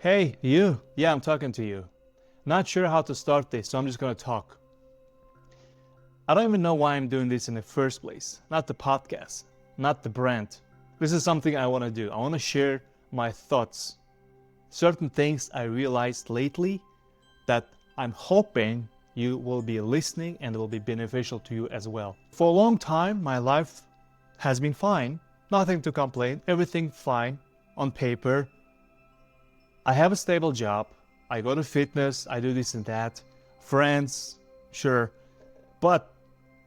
Hey, you. Yeah, I'm talking to you. Not sure how to start this, so I'm just gonna talk. I don't even know why I'm doing this in the first place. Not the podcast, not the brand. This is something I wanna do. I wanna share my thoughts. Certain things I realized lately that I'm hoping you will be listening and it will be beneficial to you as well. For a long time, my life has been fine. Nothing to complain. Everything fine on paper. I have a stable job. I go to fitness. I do this and that. Friends, sure. But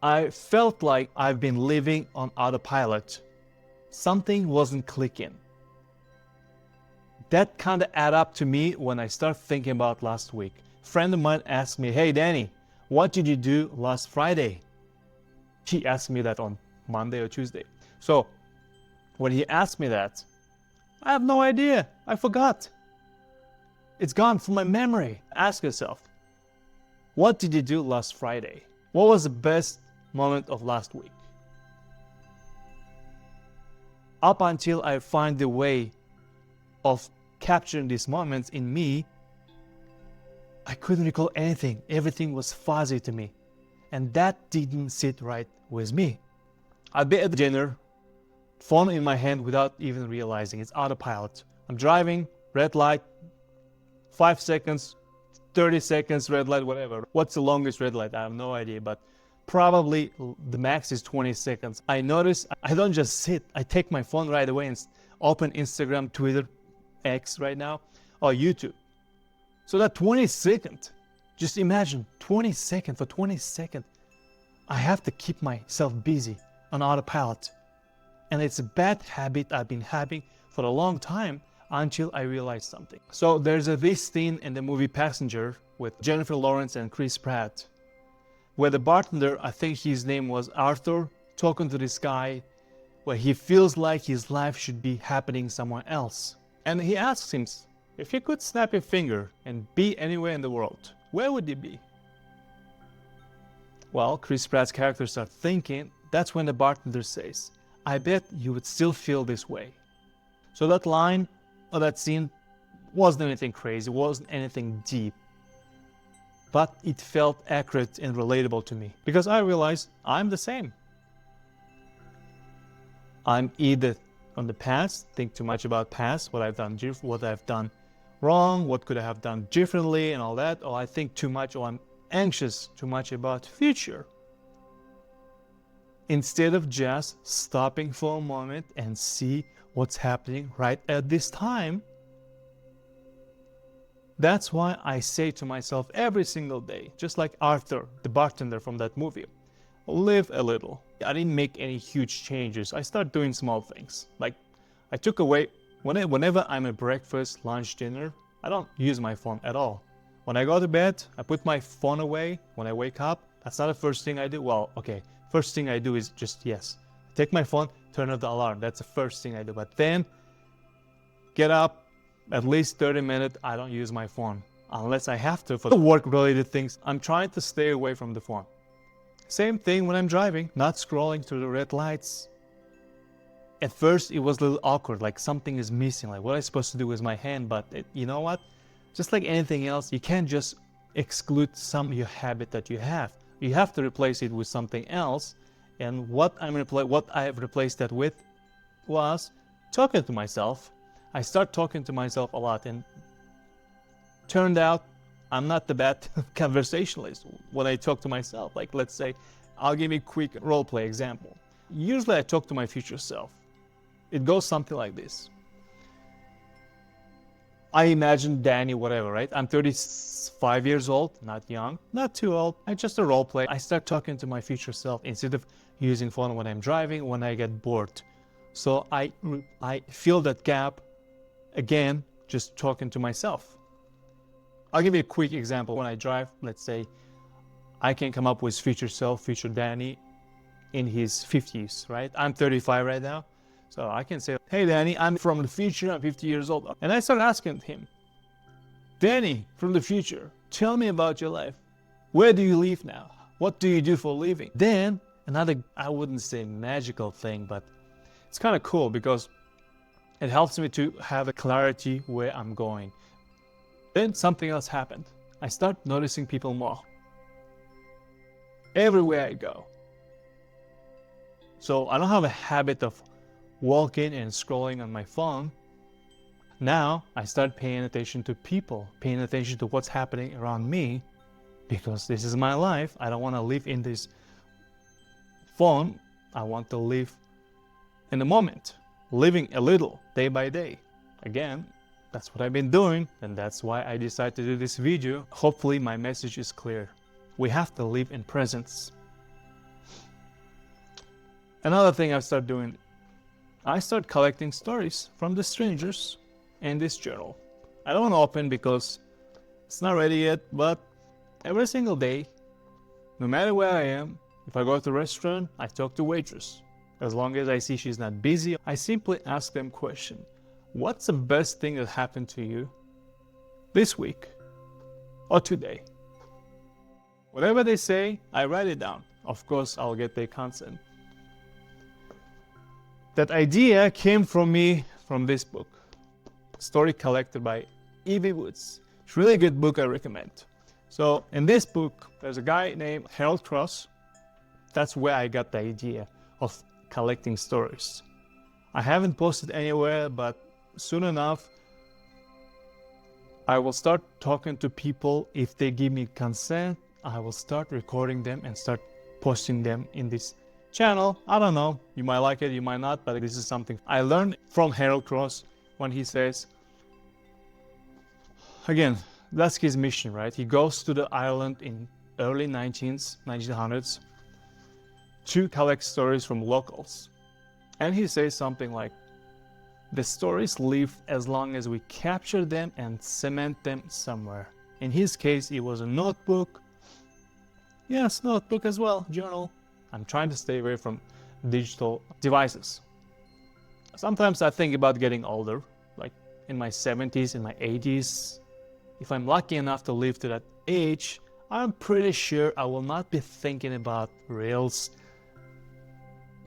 I felt like I've been living on autopilot. Something wasn't clicking. That kind of add up to me when I start thinking about last week. A friend of mine asked me, "Hey Danny, what did you do last Friday?" He asked me that on Monday or Tuesday. So when he asked me that, I have no idea. I forgot. It's gone from my memory. Ask yourself, what did you do last Friday? What was the best moment of last week? Up until I find the way of capturing these moments in me, I couldn't recall anything. Everything was fuzzy to me. And that didn't sit right with me. I'd be at dinner, phone in my hand without even realizing. It's autopilot. I'm driving, red light, 5 seconds, 30 seconds, red light, whatever. What's the longest red light? I have no idea, but probably the max is 20 seconds. I notice I don't just sit. I take my phone right away and open Instagram, Twitter, X right now, or YouTube. So that 20 seconds, just imagine 20 seconds, for 20 seconds, I have to keep myself busy on autopilot. And it's a bad habit I've been having for a long time until I realized something. So there's this scene in the movie Passenger with Jennifer Lawrence and Chris Pratt, where the bartender, I think his name was Arthur, talking to this guy where he feels like his life should be happening somewhere else. And he asks him, if you could snap your finger and be anywhere in the world, where would you be? Well, Chris Pratt's character starts thinking. That's when the bartender says, I bet you would still feel this way. So that line or that scene wasn't anything crazy, wasn't anything deep. But it felt accurate and relatable to me because I realized I'm the same. I'm either on the past, think too much about past, what I've done wrong, what could I have done differently and all that, or I think too much or I'm anxious too much about future. Instead of just stopping for a moment and see what's happening right at this time. That's why I say to myself every single day, just like Arthur, the bartender from that movie, live a little. I didn't make any huge changes. I started doing small things. Like I took away, whenever I'm at breakfast, lunch, dinner, I don't use my phone at all. When I go to bed, I put my phone away. When I wake up, that's not the first thing I do. Well, okay, first thing I do is just, take my phone, turn off the alarm. That's the first thing I do. But then, get up, at least 30 minutes, I don't use my phone. Unless I have to for the work-related things. I'm trying to stay away from the phone. Same thing when I'm driving, not scrolling through the red lights. At first, it was a little awkward, like something is missing, like what am I supposed to do with my hand? But you know what? Just like anything else, you can't just exclude some of your habit that you have. You have to replace it with something else. And what I have replaced that with was talking to myself. I start talking to myself a lot, and turned out I'm not the bad conversationalist when I talk to myself. Like, let's say, I'll give you a quick role play example. Usually I talk to my future self. It goes something like this. I imagine Danny, whatever, right? I'm 35 years old, not young, not too old. I just a role play. I start talking to my future self instead of using phone when I'm driving, when I get bored. So I fill that gap again, just talking to myself. I'll give you a quick example. When I drive, let's say, I can come up with future self, future Danny in his 50s, right? I'm 35 right now. So I can say, hey Danny, I'm from the future, I'm 50 years old. And I start asking him, Danny from the future, tell me about your life. Where do you live now? What do you do for a living? Then another, I wouldn't say magical thing, but it's kind of cool because it helps me to have a clarity where I'm going. Then something else happened. I start noticing people more. Everywhere I go. So I don't have a habit of walking and scrolling on my phone. Now I start paying attention to people, paying attention to what's happening around me, because this is my life. I don't want to live in this phone. I want to live in the moment, living a little, day by day. Again, that's what I've been doing, and that's why I decided to do this video. Hopefully my message is clear. We have to live in presence. Another thing I started doing, I start collecting stories from the strangers in this journal. I don't want to open because it's not ready yet, but every single day, no matter where I am, if I go to a restaurant, I talk to waitress. As long as I see she's not busy, I simply ask them question. What's the best thing that happened to you this week or today? Whatever they say, I write it down. Of course, I'll get their consent. That idea came from me from this book, Story Collector by E.V. Woods. It's a really good book, I recommend. So in this book, there's a guy named Harold Cross. That's where I got the idea of collecting stories. I haven't posted anywhere, but soon enough, I will start talking to people. If they give me consent, I will start recording them and start posting them in this channel. I don't know, you might like it, you might not, but this is something I learned from Harold Cross when he says, again, that's his mission, right? He goes to the island in early 1900s to collect stories from locals. And he says something like, the stories live as long as we capture them and cement them somewhere. In his case, it was a notebook. Yes, notebook as well, journal. I'm trying to stay away from digital devices. Sometimes I think about getting older, like in my 70s, in my 80s. If I'm lucky enough to live to that age, I'm pretty sure I will not be thinking about reels,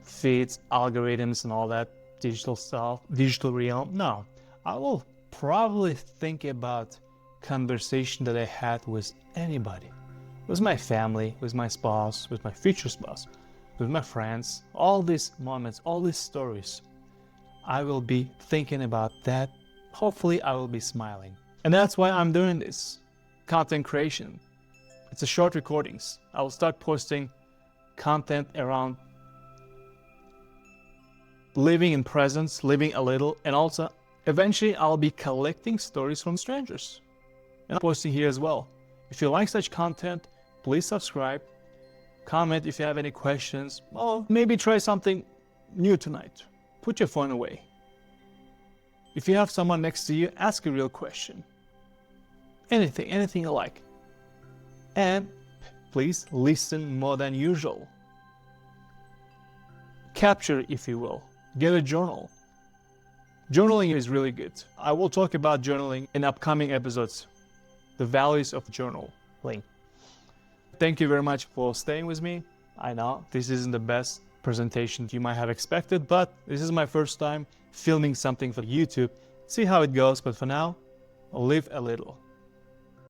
feeds, algorithms, and all that digital stuff, digital realm. No, I will probably think about conversation that I had with anybody, with my family, with my spouse, with my future spouse, with my friends. All these moments, all these stories, I will be thinking about that. Hopefully I will be smiling. And that's why I'm doing this content creation. It's a short recordings. I will start posting content around living in presence, living a little, and also eventually I'll be collecting stories from strangers and I'm posting here as well. If you like such content, please subscribe, comment if you have any questions, or maybe try something new tonight. Put your phone away. If you have someone next to you, ask a real question. Anything you like. And please listen more than usual. Capture, if you will. Get a journal. Journaling is really good. I will talk about journaling in upcoming episodes. The values of journaling. Thank you very much for staying with me. I know this isn't the best presentation you might have expected, but this is my first time filming something for YouTube. See how it goes, but for now, live a little.